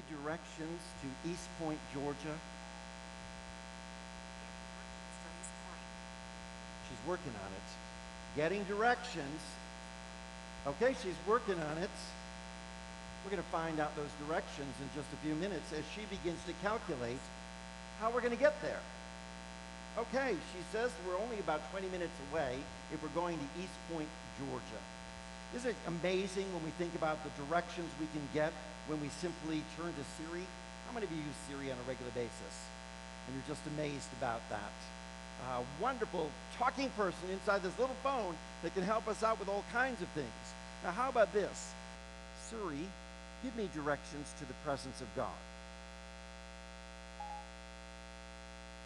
directions to East Point, Georgia? She's working on it. Getting directions. Okay, she's working on it. We're going to find out those directions in just a few minutes as she begins to calculate how we're going to get there. Okay, she says we're only about 20 minutes away if we're going to East Point, Georgia. Isn't it amazing when we think about the directions we can get when we simply turn to Siri? How many of you use Siri on a regular basis? And you're just amazed about that. Wonderful talking person inside this little phone that can help us out with all kinds of things. Now, how about this? Siri, give me directions to the presence of God.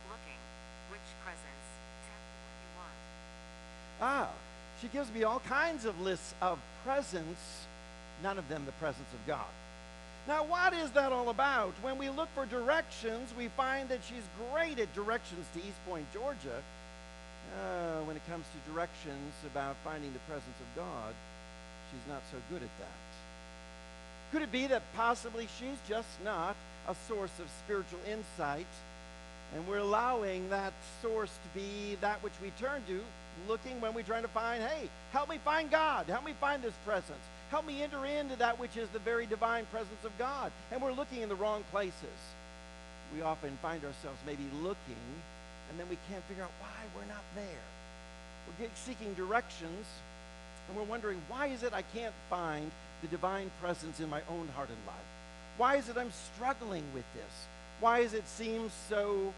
Looking. Which presence? Tap what you want. She gives me all kinds of lists of presents, none of them the presence of God. Now, what is that all about? When we look for directions, we find that she's great at directions to East Point, Georgia. When it comes to directions about finding the presence of God, she's not so good at that. Could it be that possibly she's just not a source of spiritual insight, and we're allowing that source to be that which we turn to, looking when we're trying to find, hey, help me find God, help me find this presence, help me enter into that which is the very divine presence of God, and we're looking in the wrong places. We often find ourselves maybe looking, and then we can't figure out why we're not there. We're seeking directions, and we're wondering, why is it I can't find the divine presence in my own heart and life? Why is it I'm struggling with this? Why does it seem so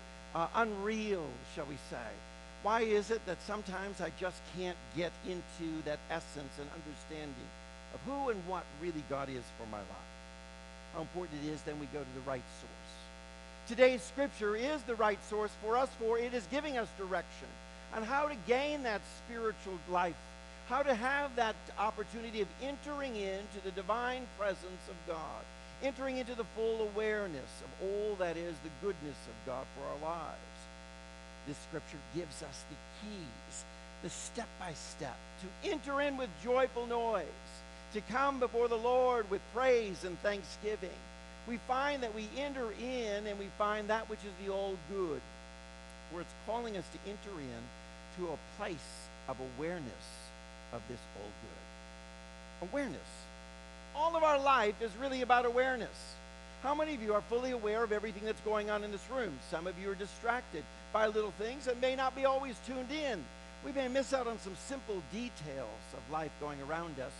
unreal, shall we say? Why is it that sometimes I just can't get into that essence and understanding of who and what really God is for my life? How important it is then we go to the right source. Today's scripture is the right source for us, for it is giving us direction on how to gain that spiritual life, how to have that opportunity of entering into the divine presence of God, entering into the full awareness of all that is the goodness of God for our lives. This scripture gives us the keys, the step-by-step, to enter in with joyful noise, to come before the Lord with praise and thanksgiving. We find that we enter in and we find that which is the all good, where it's calling us to enter in to a place of awareness of this all good. Awareness. All of our life is really about awareness. How many of you are fully aware of everything that's going on in this room? Some of you are distracted by little things and may not be always tuned in. We may miss out on some simple details of life going around us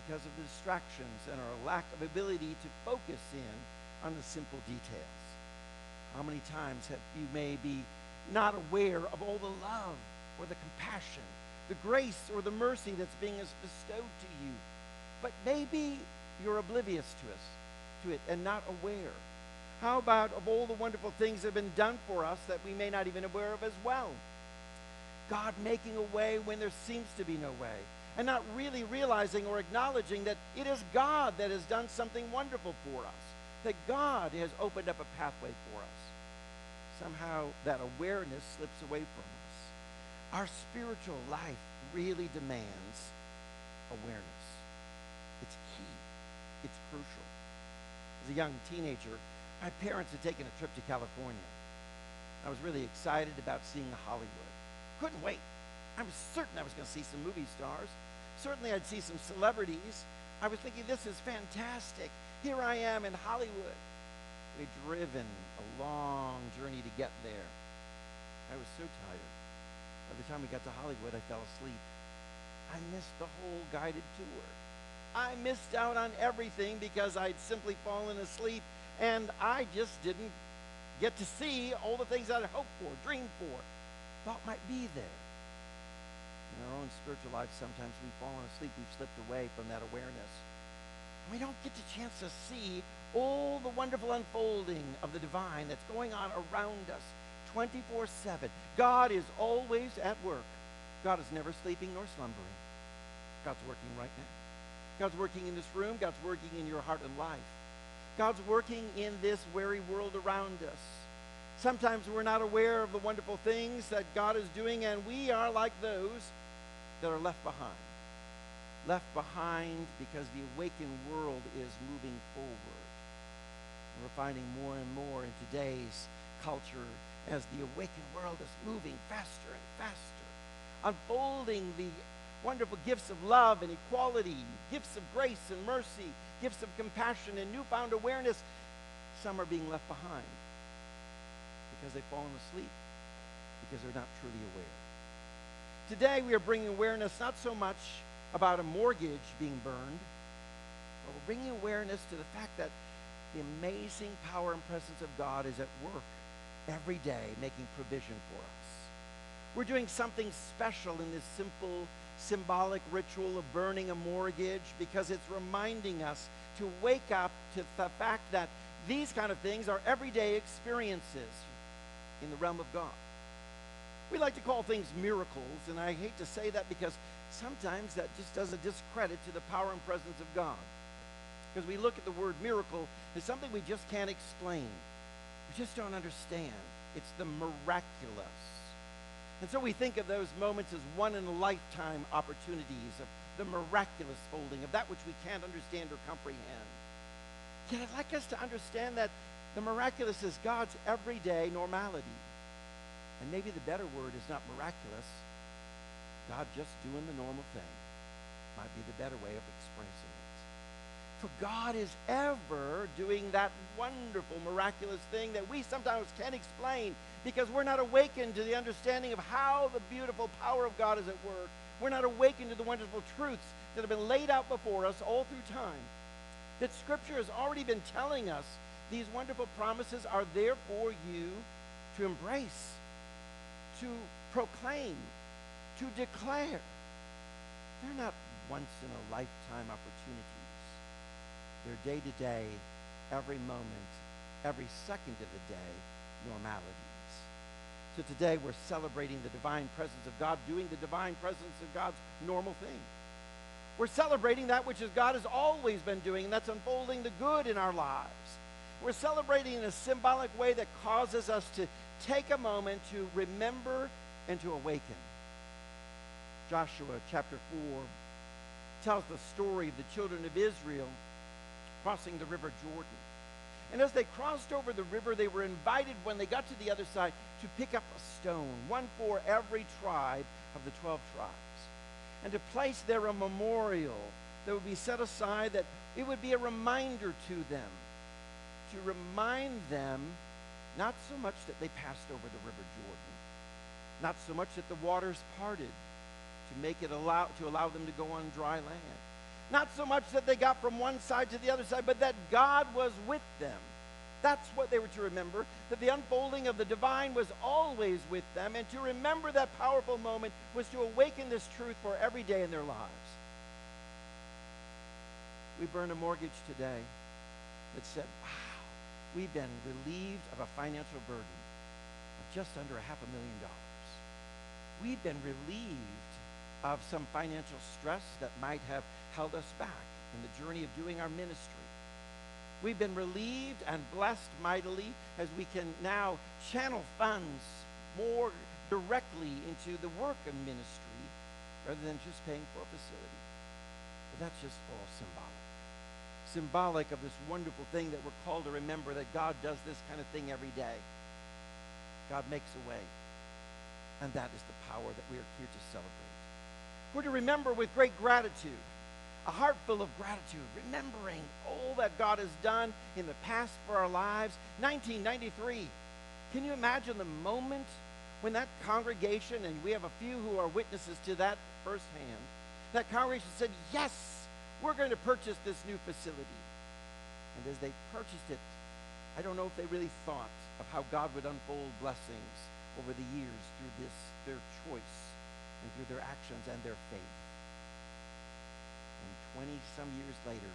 because of the distractions and our lack of ability to focus in on the simple details. How many times have you may be not aware of all the love or the compassion, the grace or the mercy that's being bestowed to you, but maybe you're oblivious to it and not aware? How about of all the wonderful things that have been done for us that we may not even aware of as well? God making a way when there seems to be no way, and not really realizing or acknowledging that it is God that has done something wonderful for us, that God has opened up a pathway for us. Somehow that awareness slips away from us. Our spiritual life really demands awareness. It's key. It's crucial. As a young teenager, my parents had taken a trip to California. I was really excited about seeing Hollywood. Couldn't wait. I was certain I was going to see some movie stars. Certainly I'd see some celebrities. I was thinking, this is fantastic. Here I am in Hollywood. We'd driven a long journey to get there. I was so tired. By the time we got to Hollywood, I fell asleep. I missed the whole guided tour. I missed out on everything because I'd simply fallen asleep, and I just didn't get to see all the things I'd hoped for, dreamed for, thought might be there. In our own spiritual life, sometimes we've fallen asleep, we've slipped away from that awareness. And we don't get the chance to see all the wonderful unfolding of the divine that's going on around us 24/7. God is always at work. God is never sleeping nor slumbering. God's working right now. God's working in this room. God's working in your heart and life. God's working in this very world around us. Sometimes we're not aware of the wonderful things that God is doing, and we are like those that are left behind. Left behind because the awakened world is moving forward. We're finding more and more in today's culture as the awakened world is moving faster and faster, unfolding the wonderful gifts of love and equality, gifts of grace and mercy, gifts of compassion and newfound awareness. Some are being left behind because they've fallen asleep, because they're not truly aware. Today we are bringing awareness not so much about a mortgage being burned, but we're bringing awareness to the fact that the amazing power and presence of God is at work every day making provision for us. We're doing something special in this simple, symbolic ritual of burning a mortgage because it's reminding us to wake up to the fact that these kind of things are everyday experiences in the realm of God. We like to call things miracles, and I hate to say that because sometimes that just does a discredit to the power and presence of God. Because we look at the word miracle as something we just can't explain. We just don't understand. It's the miraculous. And so we think of those moments as one-in-a-lifetime opportunities of the miraculous folding, of that which we can't understand or comprehend. Yet I'd like us to understand that the miraculous is God's everyday normality. And maybe the better word is not miraculous. God just doing the normal thing might be the better way of expressing it. For God is ever doing that wonderful, miraculous thing that we sometimes can't explain because we're not awakened to the understanding of how the beautiful power of God is at work. We're not awakened to the wonderful truths that have been laid out before us all through time. That Scripture has already been telling us these wonderful promises are there for you to embrace, to proclaim, to declare. They're not once-in-a-lifetime opportunities. They're day-to-day, every moment, every second of the day, normalities. So today we're celebrating the divine presence of God, doing the divine presence of God's normal thing. We're celebrating that which God has always been doing, and that's unfolding the good in our lives. We're celebrating in a symbolic way that causes us to take a moment to remember and to awaken. Joshua chapter 4 tells the story of the children of Israel crossing the river Jordan. And as they crossed over the river, they were invited when they got to the other side to pick up a stone, one for every tribe of the 12 tribes, and to place there a memorial that would be set aside, that it would be a reminder to them, to remind them not so much that they passed over the river Jordan, not so much that the waters parted to make it allow them to go on dry land, not so much that they got from one side to the other side, but that God was with them. That's what they were to remember, that the unfolding of the divine was always with them, and to remember that powerful moment was to awaken this truth for every day in their lives. We burned a mortgage today that said, wow, we've been relieved of a financial burden of just under $500,000. We've been relieved of some financial stress that might have held us back in the journey of doing our ministry. We've been relieved and blessed mightily as we can now channel funds more directly into the work of ministry rather than just paying for a facility. But that's just all symbolic. Symbolic of this wonderful thing that we're called to remember, that God does this kind of thing every day. God makes a way. And that is the power that we are here to celebrate. We're to remember with great gratitude, a heart full of gratitude, remembering all that God has done in the past for our lives. 1993. Can you imagine the moment when that congregation, and we have a few who are witnesses to that firsthand, that congregation said, yes, we're going to purchase this new facility. And as they purchased it, I don't know if they really thought of how God would unfold blessings over the years through their choice and through their actions and their faith. And 20-some years later,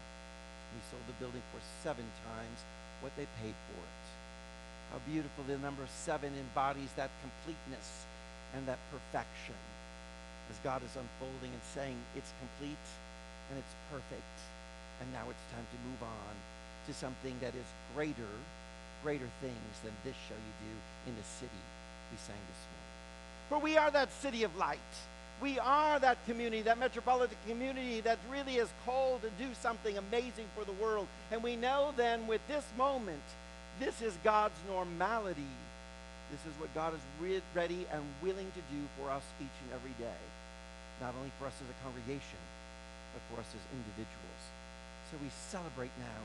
we sold the building for 7 times what they paid for it. How beautiful the number 7 embodies that completeness and that perfection as God is unfolding and saying it's complete and it's perfect. And now it's time to move on to something that is greater things than this shall you do in the city we sang this morning. For we are that city of light. We are that community, that metropolitan community that really is called to do something amazing for the world. And we know then with this moment, this is God's normality. This is what God is ready and willing to do for us each and every day. Not only for us as a congregation, but for us as individuals. So we celebrate now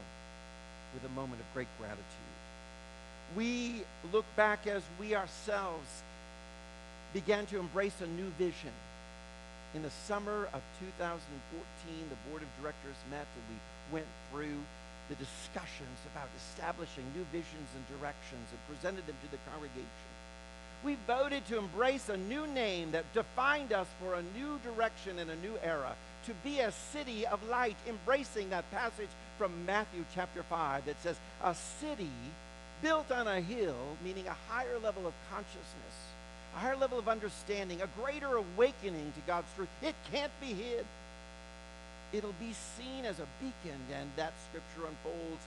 with a moment of great gratitude. We look back as we ourselves began to embrace a new vision. In the summer of 2014, the board of directors met and we went through the discussions about establishing new visions and directions and presented them to the congregation. We voted to embrace a new name that defined us for a new direction and a new era, to be a city of light, embracing that passage from Matthew chapter 5 that says, a city built on a hill, meaning a higher level of consciousness, a higher level of understanding, a greater awakening to God's truth. It can't be hid. It'll be seen as a beacon, and that scripture unfolds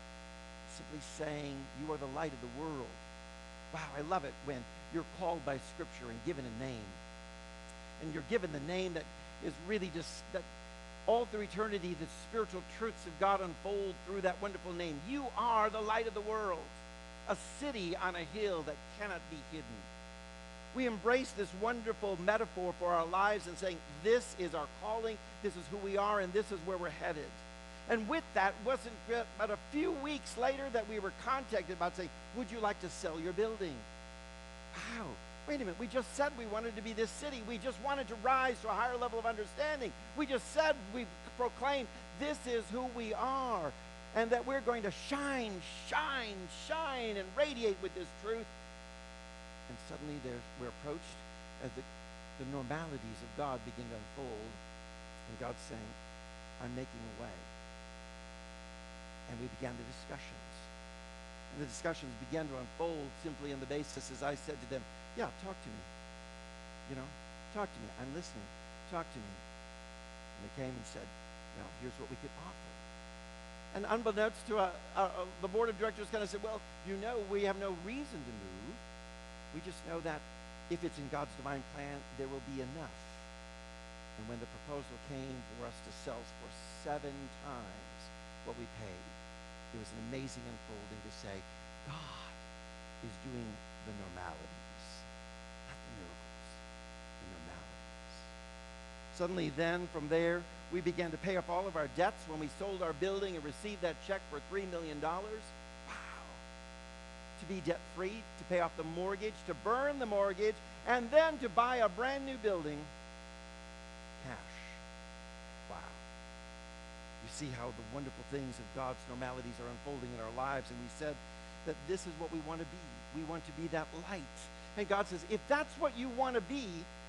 simply saying, you are the light of the world. Wow, I love it when you're called by scripture and given a name. And you're given the name that is really just, that all through eternity, the spiritual truths of God unfold through that wonderful name. You are the light of the world, a city on a hill that cannot be hidden. We embrace this wonderful metaphor for our lives and saying, this is our calling, this is who we are, and this is where we're headed. And with that, wasn't but a few weeks later that we were contacted about saying, would you like to sell your building? Wow, wait a minute, we just said we wanted to be this city. We just wanted to rise to a higher level of understanding. We just said, we proclaimed, this is who we are, and that we're going to shine, shine, shine, and radiate with this truth. And suddenly we're approached as the normalities of God begin to unfold, and God's saying, I'm making a way. And we began the discussions. And the discussions began to unfold simply on the basis, as I said to them, yeah, talk to me. You know, talk to me. I'm listening. Talk to me. And they came and said, well, here's what we could offer. And unbeknownst to the board of directors kind of said, well, you know, we have no reason to move. We just know that if it's in God's divine plan, there will be enough. And when the proposal came for us to sell for 7 times what we paid, it was an amazing unfolding to say, God is doing the normalities, not the miracles, the normalities. Suddenly then, from there, we began to pay off all of our debts when we sold our building and received that check for $3 million. To be debt-free, to pay off the mortgage, to burn the mortgage, and then to buy a brand new building, cash. Wow. You see how the wonderful things of God's normalities are unfolding in our lives, and we said that this is what we want to be. We want to be that light. And God says, if that's what you want to be,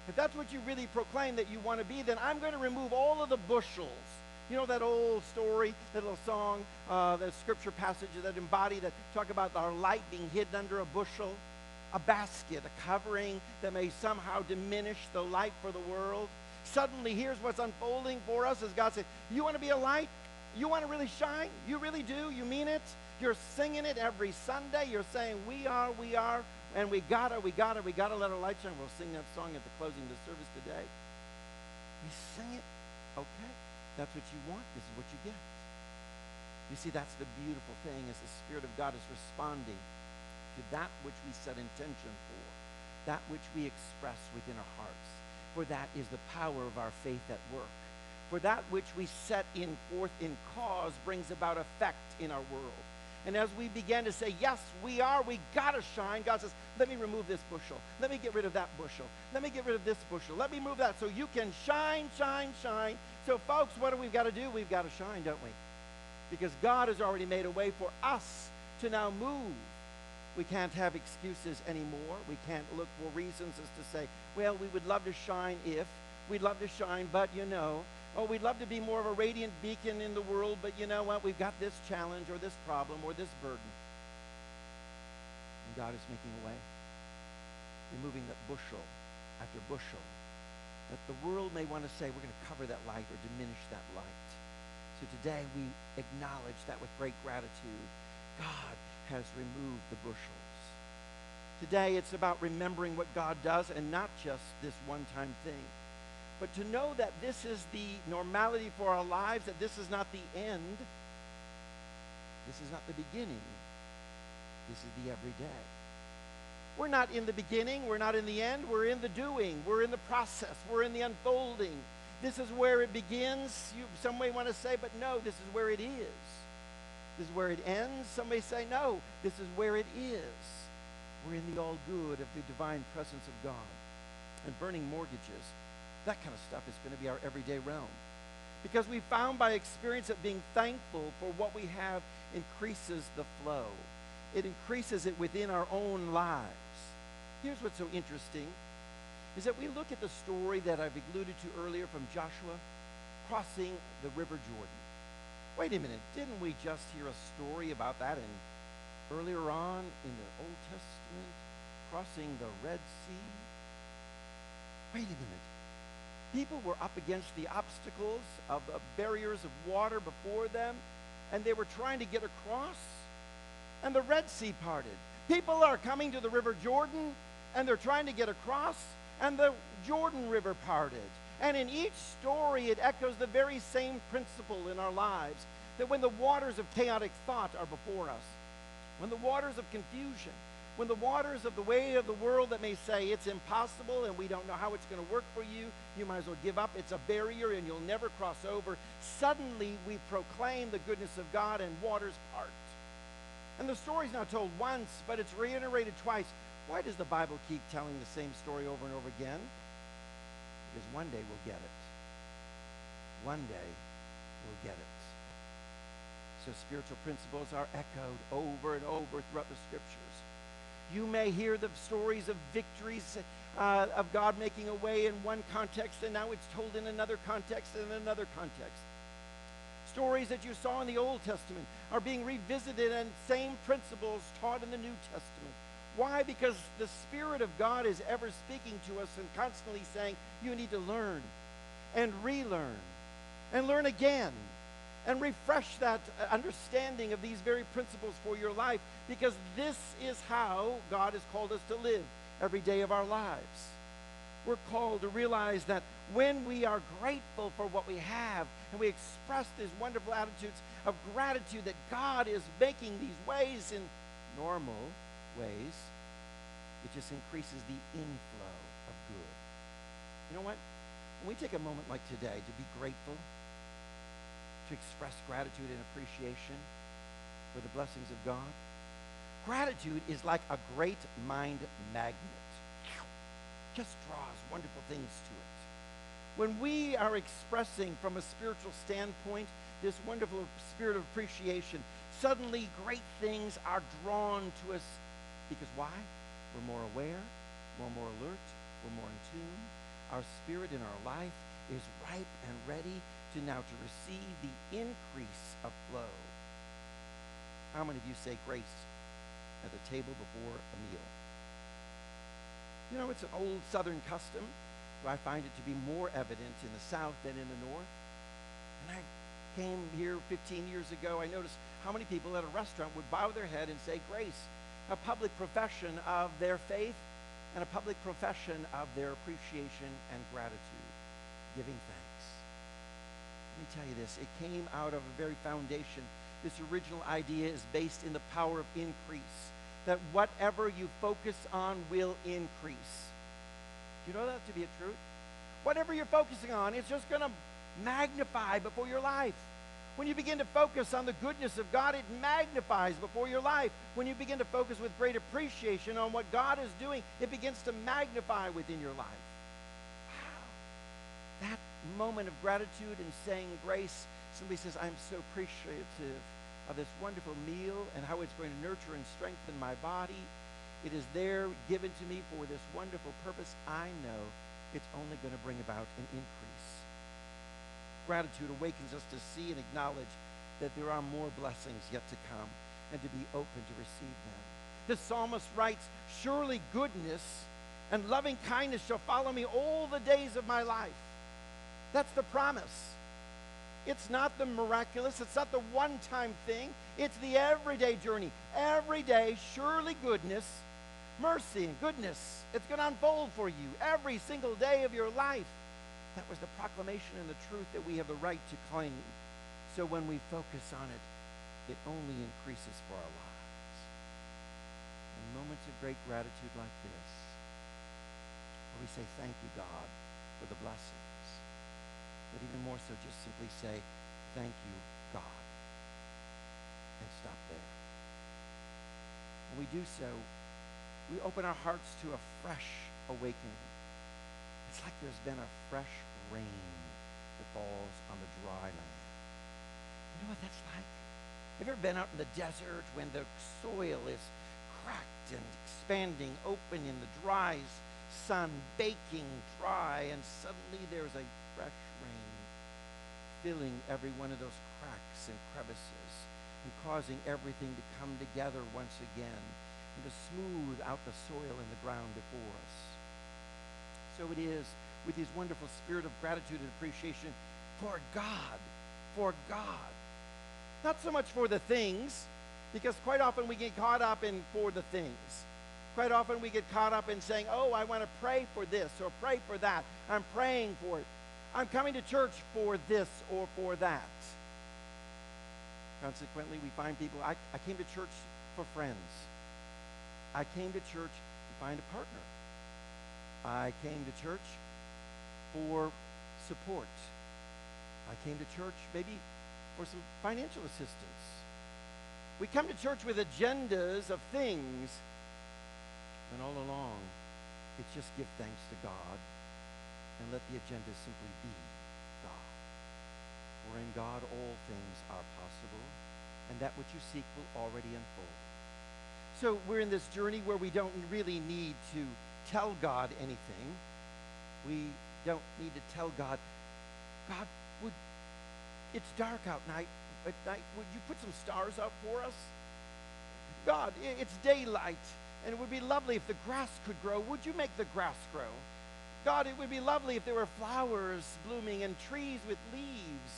if that's what you really proclaim that you want to be, then I'm going to remove all of the bushels. You know that old story, that little song, the scripture passages that embody, that talk about our light being hidden under a bushel, a basket, a covering that may somehow diminish the light for the world. Suddenly, here's what's unfolding for us as God says, you want to be a light? You want to really shine? You really do? You mean it? You're singing it every Sunday. You're saying, we are, and we gotta let our light shine. We'll sing that song at the closing of the service today. We sing it, okay. That's what you want. This is what you get. You see, that's the beautiful thing, as the Spirit of God is responding to that which we set intention for, that which we express within our hearts. For that is the power of our faith at work. For that which we set in forth in cause brings about effect in our world. And as we began to say, yes, we got to shine, God says, let me remove this bushel. Let me get rid of that bushel. Let me get rid of this bushel. Let me move that so you can shine, shine, shine. So, folks, what do we got to do? We've got to shine, don't we? Because God has already made a way for us to now move. We can't have excuses anymore. We can't look for reasons as to say, well, we would love to shine if. We'd love to shine, but you know. Oh, we'd love to be more of a radiant beacon in the world, but you know what? We've got this challenge or this problem or this burden. And God is making a way, removing that bushel after bushel, that the world may want to say, we're going to cover that light or diminish that light. So today we acknowledge that with great gratitude. God has removed the bushels. Today it's about remembering what God does and not just this one-time thing. But to know that this is the normality for our lives, that this is not the end, this is not the beginning, this is the everyday. We're not in the beginning, we're not in the end, we're in the doing, we're in the process, we're in the unfolding. This is where it begins. Some may want to say, but no, this is where it is. This is where it ends. Some may say, no, this is where it is. We're in the all good of the divine presence of God. And burning mortgages, that kind of stuff is going to be our everyday realm. Because we found by experience that being thankful for what we have increases the flow. It increases it within our own lives. Here's what's so interesting, is that we look at the story that I've alluded to earlier from Joshua crossing the River Jordan. Wait a minute, didn't we just hear a story about that earlier on in the Old Testament, crossing the Red Sea? Wait a minute. People were up against the obstacles of the barriers of water before them, and they were trying to get across, and the Red Sea parted. People are coming to the River Jordan, and they're trying to get across, and the Jordan River parted. And in each story, it echoes the very same principle in our lives, that when the waters of chaotic thought are before us, when the waters of confusion, when the waters of the way of the world that may say it's impossible and we don't know how it's going to work for you, you might as well give up, it's a barrier and you'll never cross over, suddenly we proclaim the goodness of God and waters part. And the story's not told once, but it's reiterated twice. Why does the Bible keep telling the same story over and over again? Because one day we'll get it. One day we'll get it. So spiritual principles are echoed over and over throughout the scriptures. You may hear the stories of victories of God making a way in one context, and now it's told in another context and in another context. Stories that you saw in the Old Testament are being revisited, and same principles taught in the New Testament. Why? Because the Spirit of God is ever speaking to us and constantly saying, you need to learn and relearn and learn again and refresh that understanding of these very principles for your life, because this is how God has called us to live every day of our lives. We're called to realize that when we are grateful for what we have and we express these wonderful attitudes of gratitude that God is making these ways in normal ways, it just increases the inflow of good. You know what? When we take a moment like today to be grateful, to express gratitude and appreciation for the blessings of God, gratitude is like a great mind magnet. Just draws wonderful things to it. When we are expressing from a spiritual standpoint this wonderful spirit of appreciation, suddenly great things are drawn to us. Because why? We're more aware, we're more alert, we're more in tune. Our spirit in our life is ripe and ready to receive the increase of flow. How many of you say grace at the table before a meal? You know, it's an old Southern custom, but I find it to be more evident in the South than in the North. And I came here 15 years ago, I noticed how many people at a restaurant would bow their head and say grace, a public profession of their faith and a public profession of their appreciation and gratitude, giving thanks. Let me tell you this, it came out of a very foundation. This original idea is based in the power of increase, that whatever you focus on will increase. Do you know that to be a truth? Whatever you're focusing on, it's just going to magnify before your life. When you begin to focus on the goodness of God, it magnifies before your life. When you begin to focus with great appreciation on what God is doing, it begins to magnify within your life. Wow. That moment of gratitude and saying grace, somebody says, I'm so appreciative of this wonderful meal and how it's going to nurture and strengthen my body. It is there given to me for this wonderful purpose. I know it's only going to bring about an increase. Gratitude awakens us to see and acknowledge that there are more blessings yet to come and to be open to receive them. The psalmist writes, surely goodness and loving kindness shall follow me all the days of my life. That's the promise. It's not the miraculous. It's not the one-time thing. It's the everyday journey. Every day, surely goodness, mercy, and goodness, it's going to unfold for you every single day of your life. That was the proclamation and the truth that we have the right to claim. So when we focus on it, it only increases for our lives. In moments of great gratitude like this, where we say, thank you, God, for the blessings. But even more so, just simply say, thank you, God. And stop there. When we do so, we open our hearts to a fresh awakening. It's like there's been a fresh rain that falls on the dry land. You know what that's like? Have you ever been out in the desert when the soil is cracked and expanding open in the dry sun, baking dry, and suddenly there's a fresh rain filling every one of those cracks and crevices and causing everything to come together once again and to smooth out the soil in the ground before us. So it is with his wonderful spirit of gratitude and appreciation for God, for God. Not so much for the things, because quite often we get caught up in for the things. Quite often we get caught up in saying, oh, I want to pray for this or pray for that. I'm praying for it. I'm coming to church for this or for that. Consequently, we find people, I came to church for friends. I came to church to find a partner. I came to church for support. I came to church maybe for some financial assistance. We come to church with agendas of things, and all along, it's just give thanks to God and let the agenda simply be God. For in God all things are possible, and that which you seek will already unfold. So we're in this journey where we don't really need to tell God anything. We don't need to tell God, God, it's dark out at night. Would you put some stars out for us? God, it's daylight, and it would be lovely if the grass could grow. Would you make the grass grow? God, it would be lovely if there were flowers blooming and trees with leaves.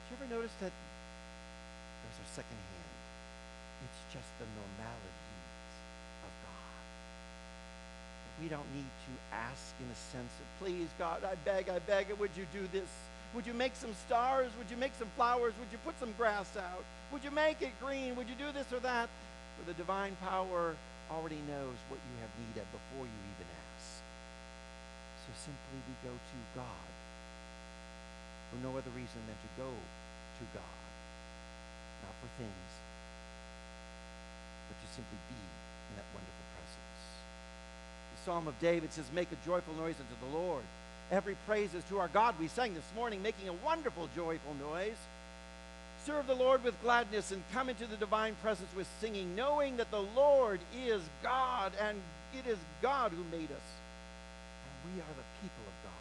Did you ever notice that there's a second hand? It's just the normalities of God. We don't need to ask in a sense of, please, God, I beg, would you do this? Would you make some stars? Would you make some flowers? Would you put some grass out? Would you make it green? Would you do this or that? For the divine power already knows what you have need of before you even ask. So simply we go to God for no other reason than to go to God. Not for things, but to simply be in that wonderful presence. The Psalm of David says, make a joyful noise unto the Lord. Every praise is to our God. We sang this morning, making a wonderful, joyful noise. Serve the Lord with gladness and come into the divine presence with singing, knowing that the Lord is God, and it is God who made us. And we are the people of God.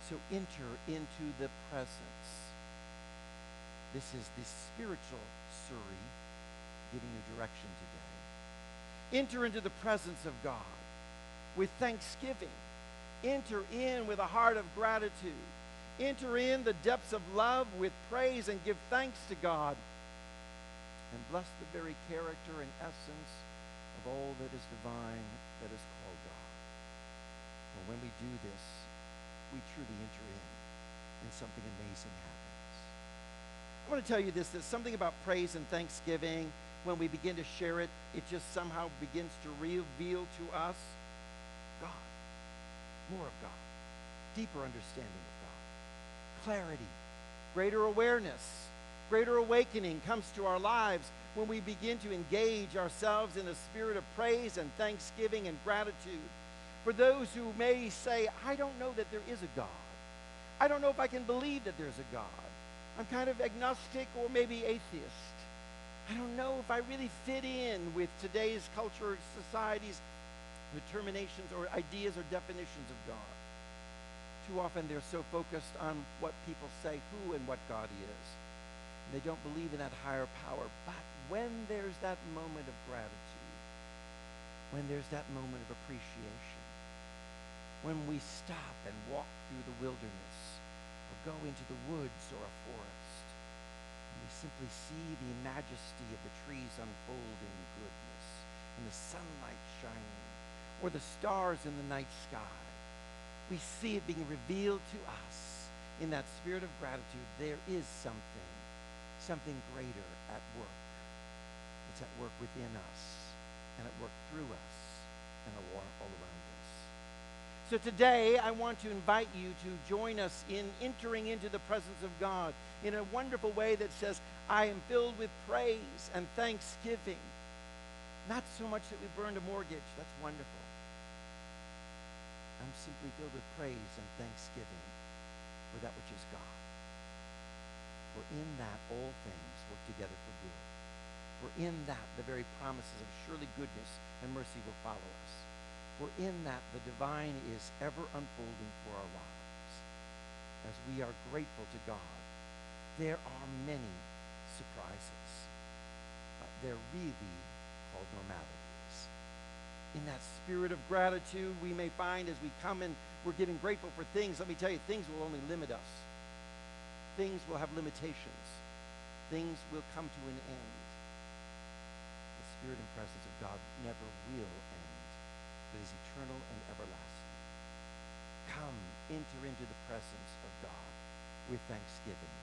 So enter into the presence. This is the spiritual Surrey giving you direction today. Enter into the presence of God with thanksgiving. Enter in with a heart of gratitude. Enter in the depths of love with praise and give thanks to God. And bless the very character and essence of all that is divine, that is called God. And when we do this, we truly enter in, and something amazing happens. I want to tell you this, that something about praise and thanksgiving, when we begin to share it, it just somehow begins to reveal to us God. More of God, deeper understanding of God, clarity, greater awareness, greater awakening comes to our lives when we begin to engage ourselves in a spirit of praise and thanksgiving and gratitude. For those who may say, I don't know that there is a God. I don't know if I can believe that there's a God. I'm kind of agnostic or maybe atheist. I don't know if I really fit in with today's culture, society's determinations or ideas or definitions of God. Too often they're so focused on what people say who and what God is. And they don't believe in that higher power. But when there's that moment of gratitude, when there's that moment of appreciation, when we stop and walk through the wilderness or go into the woods or a forest, and we simply see the majesty of the trees unfold in goodness and the sunlight shining, or the stars in the night sky, we see it being revealed to us in that spirit of gratitude. There is something greater at work. It's at work within us and at work through us and all around us. So today, I want to invite you to join us in entering into the presence of God in a wonderful way that says, I am filled with praise and thanksgiving. Not so much that we burned a mortgage. That's wonderful. I'm simply filled with praise and thanksgiving for that which is God. For in that all things work together for good. For in that the very promises of surely goodness and mercy will follow us. For in that the divine is ever unfolding for our lives. As we are grateful to God, there are many surprises, but they're really called normalities. In that spirit of gratitude, we may find as we come and we're getting grateful for things, let me tell you, things will only limit us. Things will have limitations. Things will come to an end. The spirit and presence of God never will end. It is eternal and everlasting. Come, enter into the presence of God with thanksgiving.